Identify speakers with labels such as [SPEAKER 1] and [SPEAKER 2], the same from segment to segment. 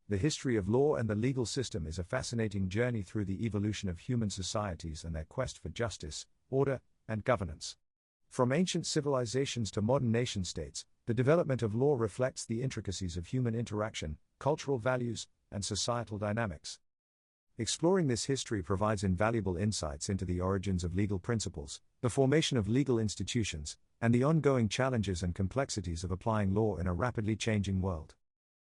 [SPEAKER 1] The history of law and the legal system is a fascinating journey through the evolution of human societies and their quest for justice, order, and governance. From ancient civilizations to modern nation-states, the development of law reflects the intricacies of human interaction, cultural values, and societal dynamics. Exploring this history provides invaluable insights into the origins of legal principles, the formation of legal institutions, and the ongoing challenges and complexities of applying law in a rapidly changing world.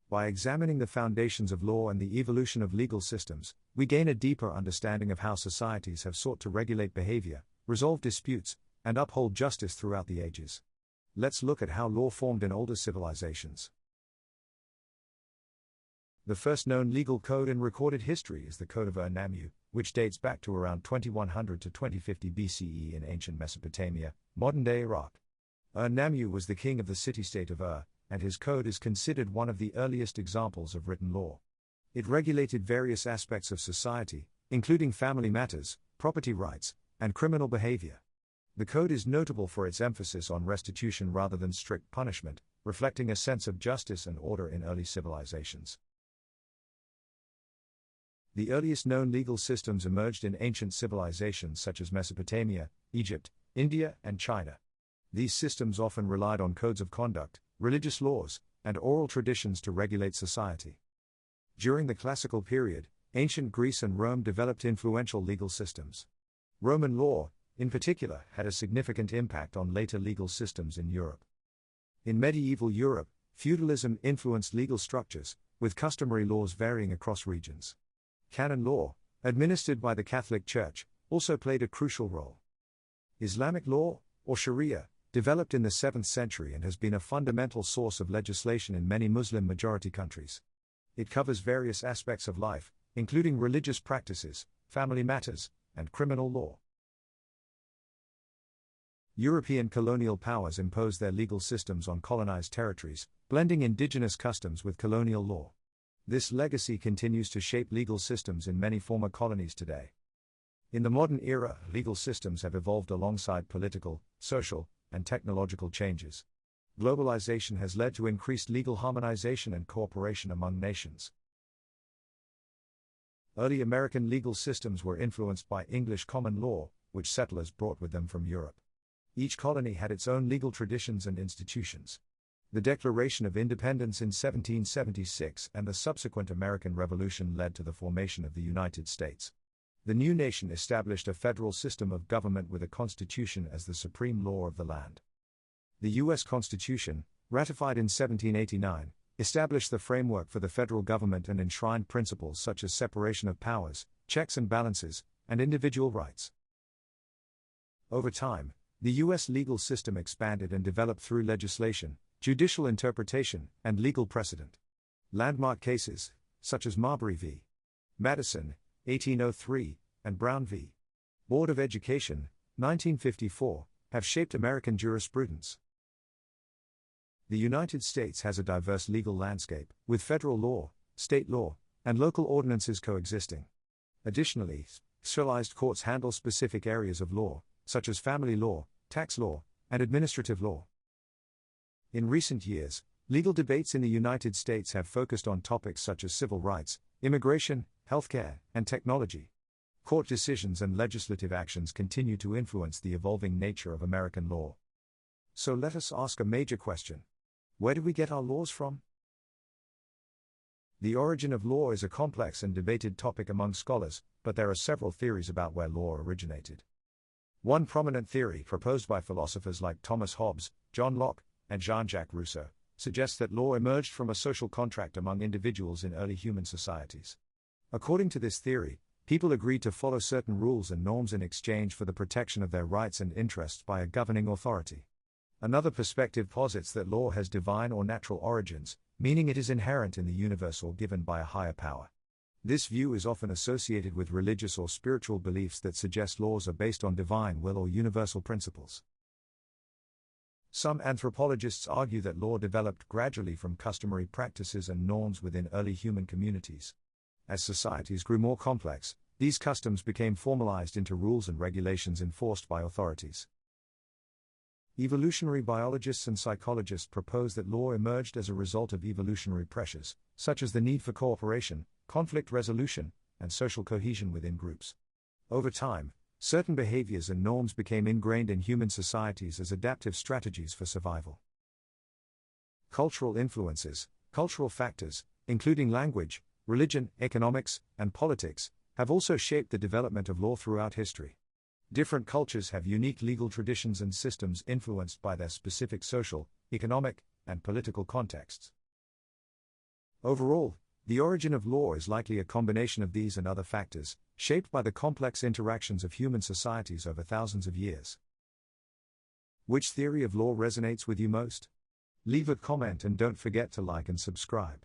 [SPEAKER 1] By examining the foundations of law and the evolution of legal systems, we gain a deeper understanding of how societies have sought to regulate behavior, resolve disputes, and uphold justice throughout the ages. Let's look at how law formed in older civilizations. The first known legal code in recorded history is the Code of Ur-Nammu, which dates back to around 2100 to 2050 BCE in ancient Mesopotamia, modern-day Iraq. Ur-Nammu was the king of the city-state of Ur, and his code is considered one of the earliest examples of written law. It regulated various aspects of society, including family matters, property rights, and criminal behavior. The code is notable for its emphasis on restitution rather than strict punishment, reflecting a sense of justice and order in early civilizations. The earliest known legal systems emerged in ancient civilizations such as Mesopotamia, Egypt, India, and China. These systems often relied on codes of conduct, religious laws, and oral traditions to regulate society. During the classical period, ancient Greece and Rome developed influential legal systems. Roman law, in particular, had a significant impact on later legal systems in Europe. In medieval Europe, feudalism influenced legal structures, with customary laws varying across regions. Canon law, administered by the Catholic Church, also played a crucial role. Islamic law, or Sharia, developed in the 7th century and has been a fundamental source of legislation in many Muslim-majority countries. It covers various aspects of life, including religious practices, family matters, and criminal law. European colonial powers imposed their legal systems on colonized territories, blending indigenous customs with colonial law. This legacy continues to shape legal systems in many former colonies today. In the modern era, legal systems have evolved alongside political, social, and technological changes. Globalization has led to increased legal harmonization and cooperation among nations. Early American legal systems were influenced by English common law, which settlers brought with them from Europe. Each colony had its own legal traditions and institutions. The Declaration of Independence in 1776 and the subsequent American Revolution led to the formation of the United States. The new nation established a federal system of government with a constitution as the supreme law of the land. The U.S. Constitution, ratified in 1789, established the framework for the federal government and enshrined principles such as separation of powers, checks and balances, and individual rights. Over time, the U.S. legal system expanded and developed through legislation, judicial interpretation, and legal precedent. Landmark cases, such as Marbury v. Madison, 1803, and Brown v. Board of Education, 1954, have shaped American jurisprudence. The United States has a diverse legal landscape, with federal law, state law, and local ordinances coexisting. Additionally, specialized courts handle specific areas of law, such as family law, tax law, and administrative law. In recent years, legal debates in the United States have focused on topics such as civil rights, immigration, healthcare, and technology. Court decisions and legislative actions continue to influence the evolving nature of American law. So let us ask a major question. Where do we get our laws from? The origin of law is a complex and debated topic among scholars, but there are several theories about where law originated. One prominent theory, proposed by philosophers like Thomas Hobbes, John Locke, and Jean-Jacques Rousseau, suggests that law emerged from a social contract among individuals in early human societies. According to this theory, people agreed to follow certain rules and norms in exchange for the protection of their rights and interests by a governing authority. Another perspective posits that law has divine or natural origins, meaning it is inherent in the universe or given by a higher power. This view is often associated with religious or spiritual beliefs that suggest laws are based on divine will or universal principles. Some anthropologists argue that law developed gradually from customary practices and norms within early human communities. As societies grew more complex, these customs became formalized into rules and regulations enforced by authorities. Evolutionary biologists and psychologists propose that law emerged as a result of evolutionary pressures, such as the need for cooperation, conflict resolution, and social cohesion within groups. Over time, certain behaviors and norms became ingrained in human societies as adaptive strategies for survival. Cultural influences, cultural factors, including language, religion, economics, and politics, have also shaped the development of law throughout history. Different cultures have unique legal traditions and systems influenced by their specific social, economic, and political contexts. Overall, the origin of law is likely a combination of these and other factors, shaped by the complex interactions of human societies over thousands of years. Which theory of law resonates with you most? Leave a comment and don't forget to like and subscribe.